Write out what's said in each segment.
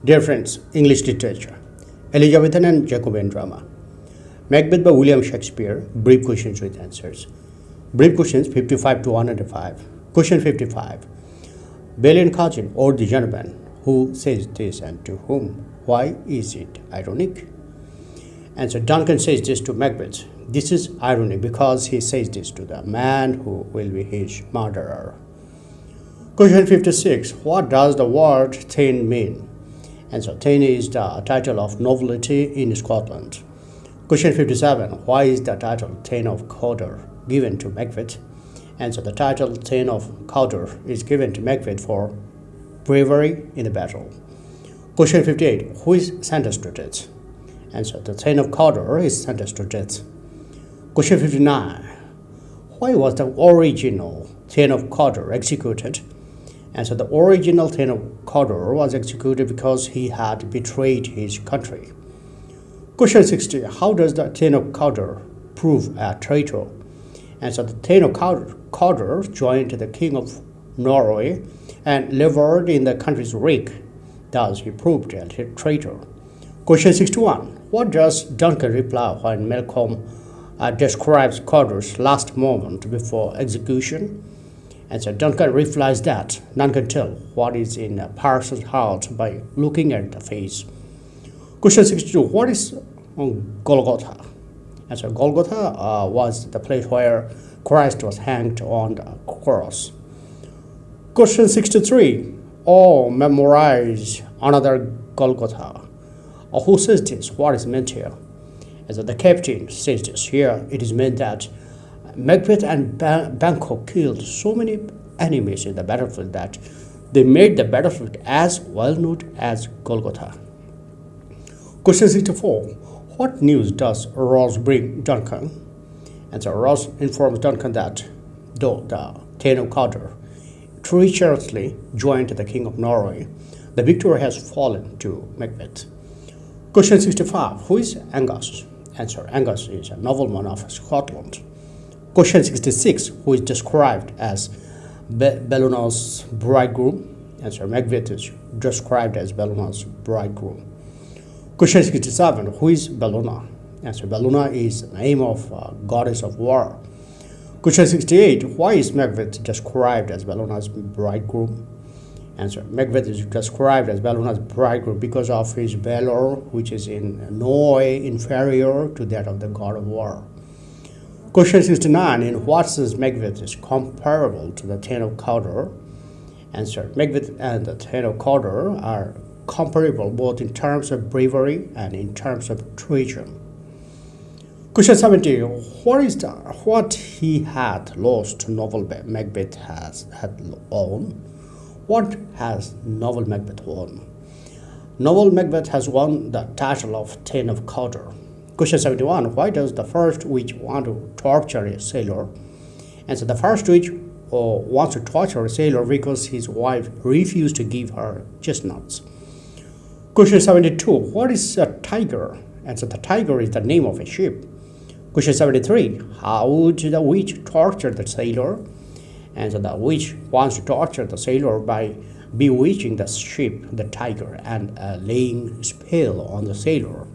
Dear friends, English literature, Elizabethan and Jacobean drama. Macbeth by William Shakespeare, brief questions with answers. Brief questions 55 to 105. Question 55. Valiant cousin or the gentleman who says this and to whom? Why is it ironic? Answer. Duncan says this to Macbeth. This is ironic because he says this to the man who will be his murderer. Question 56. What does the word Thane mean? Answer. Thane is the title of nobility in Scotland. Question 57. Why is the title Thane of Cawdor given to Macbeth? Answer. The title Thane of Cawdor is given to Macbeth for bravery in the battle. Question 58. Who is sentenced to death? Answer. The Thane of Cawdor is sentenced to death. Question 59. Why was the original Thane of Cawdor executed? Answer. The original Thane of Cawdor was executed because he had betrayed his country. Question 60. How does the Thane of Cawdor prove a traitor? Answer. The Thane of Cawdor joined the King of Norway and levered in the country's wreck. Thus he proved a traitor. Question 61. What does Duncan reply when Malcolm describes Cawdor's last moment before execution? Answer. Duncan replies that none can tell what is in a person's heart by looking at the face. Question 62. What is Golgotha? Answer. Golgotha was the place where Christ was hanged on the cross. Question 63. Oh, memorize another Golgotha. Who says this? What is meant here? Answer. The captain says this. Here it is meant that Macbeth and Banquo killed so many enemies in the battlefield that they made the battlefield as well known as Golgotha. Question 64. What news does Ross bring Duncan? Answer. Ross informs Duncan that though the Thane of Cawdor treacherously joined the King of Norway, the victory has fallen to Macbeth. Question 65. Who is Angus? Answer. Angus is a nobleman of Scotland. Question 66. Who is described as Belluna's bridegroom? Answer. Macbeth is described as Belluna's bridegroom. Question 67. Who is Belluna? Answer. Belluna is the name of goddess of war. Question 68. Why is Macbeth described as Belluna's bridegroom? Answer. Macbeth is described as Belluna's bridegroom because of his valor, which is in no way inferior to that of the god of war. Question 69. In what sense Macbeth is comparable to the Thane of Cawdor? Answer. Macbeth and the Thane of Cawdor are comparable both in terms of bravery and in terms of treason. Question 70. What he had lost novel Macbeth had won? What has novel Macbeth won? Novel Macbeth has won the title of Thane of Cawdor. Question 71. Why does the first witch want to torture a sailor? Answer. The first witch wants to torture a sailor because his wife refused to give her chestnuts. Question 72. What is a tiger? Answer. The tiger is the name of a ship. Question 73. How would the witch torture the sailor? Answer. The witch wants to torture the sailor by bewitching the ship, the tiger, and laying a spell on the sailor.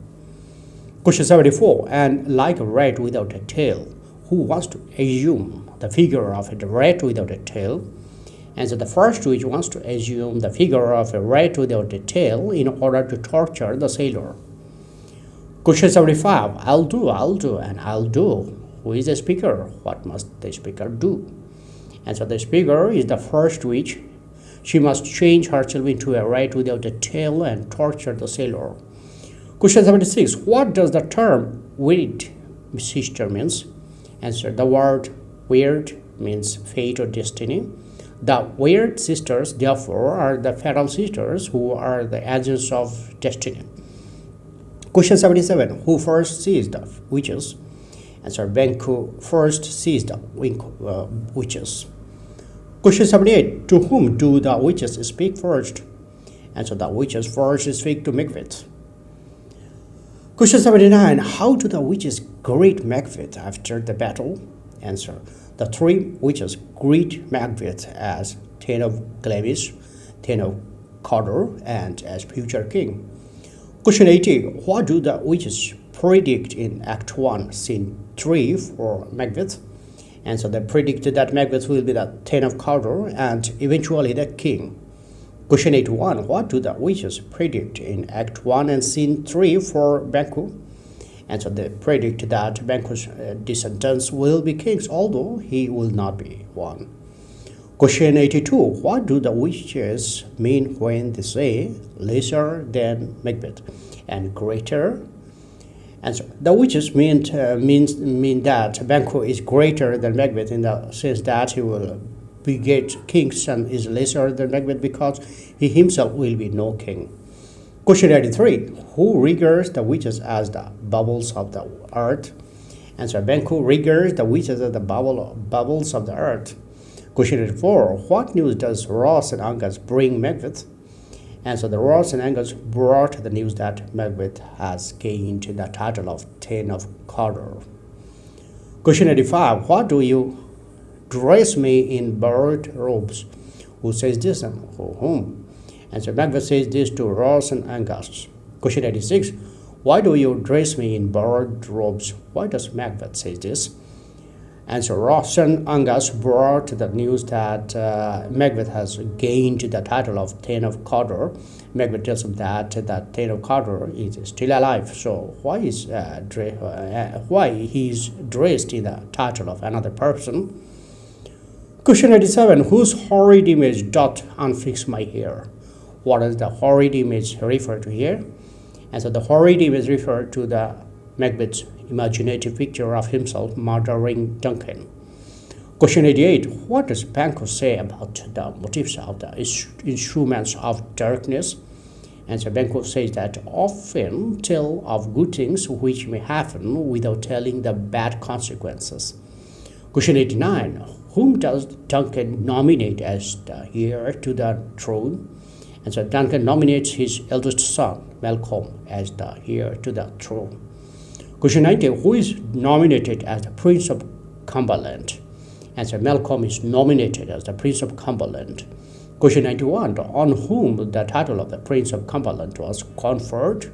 Question 74. And like a rat without a tail, who wants to assume the figure of a rat without a tail? Answer. The first witch wants to assume the figure of a rat without a tail in order to torture the sailor. Question 75. I'll do, and I'll do. Who is the speaker? What must the speaker do? Answer. The speaker is the first witch. She must change herself into a rat without a tail and torture the sailor. Question 76. What does the term weird sister means? Answer. The word weird means fate or destiny. The weird sisters, therefore, are the fatal sisters who are the agents of destiny. Question 77. Who first sees the witches? Answer. Banquo first sees the witches. Question 78. To whom do the witches speak first? Answer. The witches first speak to Macbeth. Question 79. How do the witches greet Macbeth after the battle? Answer. The three witches greet Macbeth as Thane of Glamis, Thane of Cawdor and as future king. Question 80. What do the witches predict in Act 1, Scene 3 for Macbeth? And so they predicted that Macbeth will be the Thane of Cawdor and eventually the king. Question 81. What do the witches predict in Act 1 and Scene 3 for Banquo? And so they predict that Banquo's descendants will be kings, although he will not be one. Question 82. What do the witches mean when they say lesser than Macbeth and greater? And so the witches mean that Banquo is greater than Macbeth in the sense that he will beget kings and is lesser than Macbeth because he himself will be no king. Question 83. Who regards the witches as the bubbles of the earth? Answer. Banquo regards the witches as the bubbles of the earth. Question 84. What news does Ross and Angus bring Macbeth? Answer. The Ross and Angus brought the news that Macbeth has gained the title of Thane of Cawdor. Question 85. What do you dress me in borrowed robes? Who says this and for whom? Answer. Macbeth says this to Ross and Angus. Question 86. Why do you dress me in borrowed robes? Why does Macbeth say this? Answer. Ross and Angus brought the news that Macbeth has gained the title of Thane of Cawdor. Macbeth tells him that the Thane of Cawdor is still alive. So why he's dressed in the title of another person? Question 87. Whose horrid image doth unfix my hair? What does the horrid image refer to here? And so the horrid image referred to the Macbeth's imaginative picture of himself murdering Duncan. Question 88. What does Banquo say about the motifs of the instruments of darkness? And so Banquo says that often tell of good things which may happen without telling the bad consequences. Question 89. Whom does Duncan nominate as the heir to the throne? And so Duncan nominates his eldest son, Malcolm, as the heir to the throne. Question 90. Who is nominated as the Prince of Cumberland? And so Malcolm is nominated as the Prince of Cumberland. Question 91. On whom the title of the Prince of Cumberland was conferred?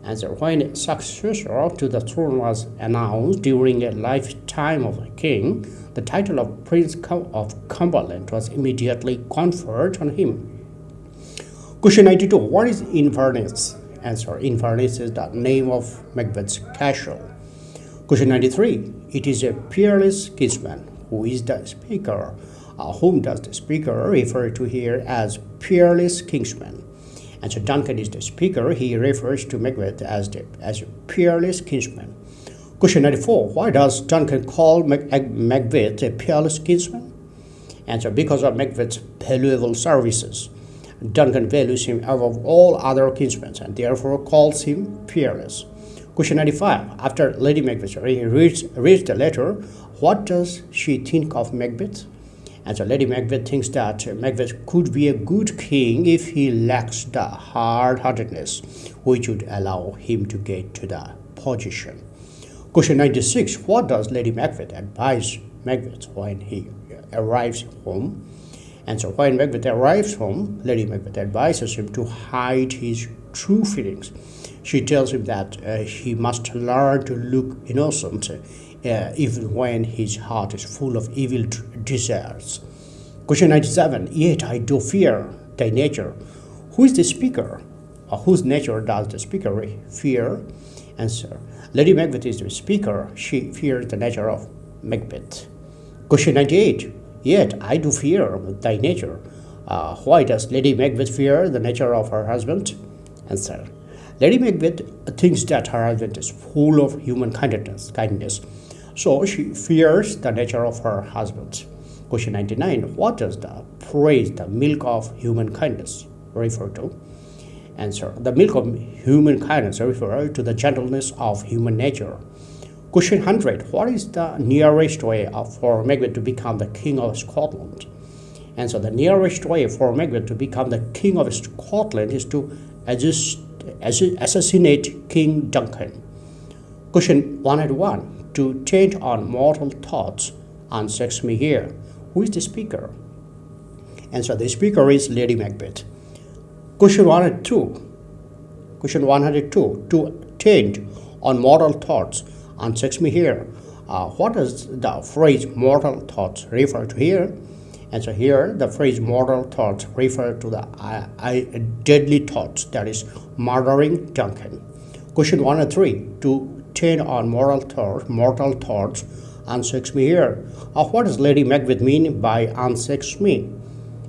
Answer. When a successor to the throne was announced during a lifetime of a king, the title of Prince of Cumberland was immediately conferred on him. Question 92. What is Inverness? Answer. Inverness is the name of Macbeth's castle. Question 93. It is a peerless kinsman. Who is the speaker? Whom does the speaker refer to here as peerless kinsman? And so Duncan is the speaker. He refers to Macbeth as a peerless kinsman. Question 94. Why does Duncan call Macbeth a peerless kinsman? Answer. Because of Macbeth's valuable services. Duncan values him above all other kinsmen and therefore calls him peerless. Question 95. After Lady Macbeth reads the letter, what does she think of Macbeth? And so Lady Macbeth thinks that Macbeth could be a good king if he lacks the hard-heartedness which would allow him to get to the position. Question 96. What does Lady Macbeth advise Macbeth when he arrives home? And so when Macbeth arrives home, Lady Macbeth advises him to hide his true feelings. She tells him that he must learn to look innocent even when his heart is full of evil desires. Question 97. Yet I do fear thy nature. Who is the speaker? Or whose nature does the speaker fear? Answer. Lady Macbeth is the speaker. She fears the nature of Macbeth. Question 98. Yet I do fear thy nature. Why does Lady Macbeth fear the nature of her husband? Answer. Lady Macbeth thinks that her husband is full of human kindness. So she fears the nature of her husband. Question 99. What does the phrase the milk of human kindness refer to? Answer. The milk of human kindness refers to the gentleness of human nature. Question 100. What is the nearest way for Macbeth to become the King of Scotland? Answer. The nearest way for Macbeth to become the King of Scotland is to assassinate King Duncan. Question 101. To change on mortal thoughts, unsex me here. Who is the speaker? Answer. The speaker is Lady Macbeth. Question 102. Question 102. To tend on mortal thoughts, unsex me here. What does the phrase mortal thoughts refer to here? And so here the phrase mortal thoughts refer to the deadly thoughts, that is murdering Duncan. Question 103. To tend on mortal thoughts, unsex me here. What does Lady Macbeth mean by unsex me?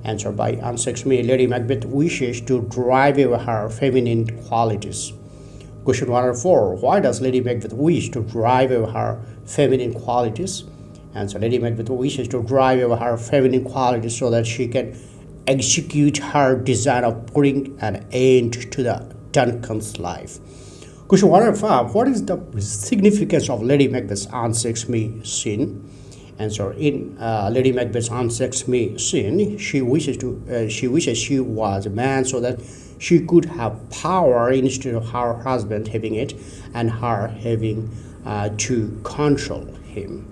Answer: by unsex me, Lady Macbeth wishes to drive away her feminine qualities. Question 104. Why does Lady Macbeth wish to drive away her feminine qualities? Answer: Lady Macbeth wishes to drive away her feminine qualities so that she can execute her design of putting an end to the Duncan's life. Question 105. What is the significance of Lady Macbeth's unsex me scene? Answer: in Lady Macbeth's unsex me scene, she wishes she was a man so that she could have power instead of her husband having it and her having to control him.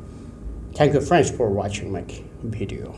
Thank you friends for watching my video.